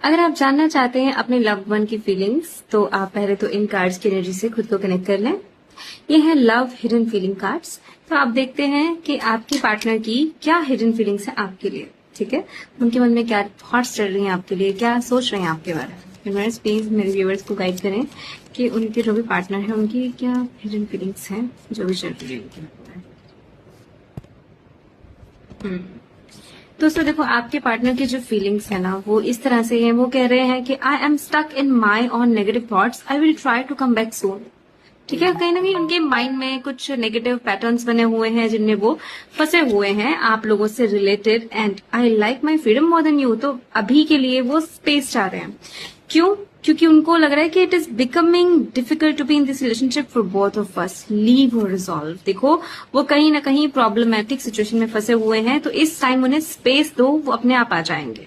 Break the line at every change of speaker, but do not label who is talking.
अगर आप जानना चाहते हैं अपने लव्ड वन की फीलिंग्स, तो आप पहले तो इन कार्ड्स की एनर्जी से खुद को कनेक्ट कर लें। ये है लव हिडन फीलिंग कार्ड्स। तो आप देखते हैं कि आपकी पार्टनर की क्या हिडन फीलिंग्स है आपके लिए। ठीक है, उनके मन में क्या थॉट्स चल रही हैं आपके लिए, क्या सोच रहे हैं आपके बारे में। यूनिवर्स प्लीज मेरे व्यूअर्स को गाइड करें कि उनके जो भी पार्टनर है उनकी क्या हिडन फीलिंग्स हैं जो भी चल रही है। दोस्तों देखो, आपके पार्टनर की जो फीलिंग्स है ना वो इस तरह से है। वो कह रहे हैं कि I am stuck in my on negative thoughts, I will try to come back soon. ठीक है, कहीं ना कहीं उनके माइंड में कुछ नेगेटिव पैटर्न्स बने हुए हैं जिनमें वो फंसे हुए हैं आप लोगों से related. And I like my freedom more than you. तो अभी के लिए वो स्पेस चाह रहे हैं। क्यों? क्योंकि उनको लग रहा है कि it is becoming difficult to be in this relationship for both of us. Leave और रिजॉल्व। देखो, वो कहीं ना कहीं प्रॉब्लमेटिक सिचुएशन में फंसे हुए हैं, तो इस टाइम उन्हें स्पेस दो, वो अपने आप आ जाएंगे।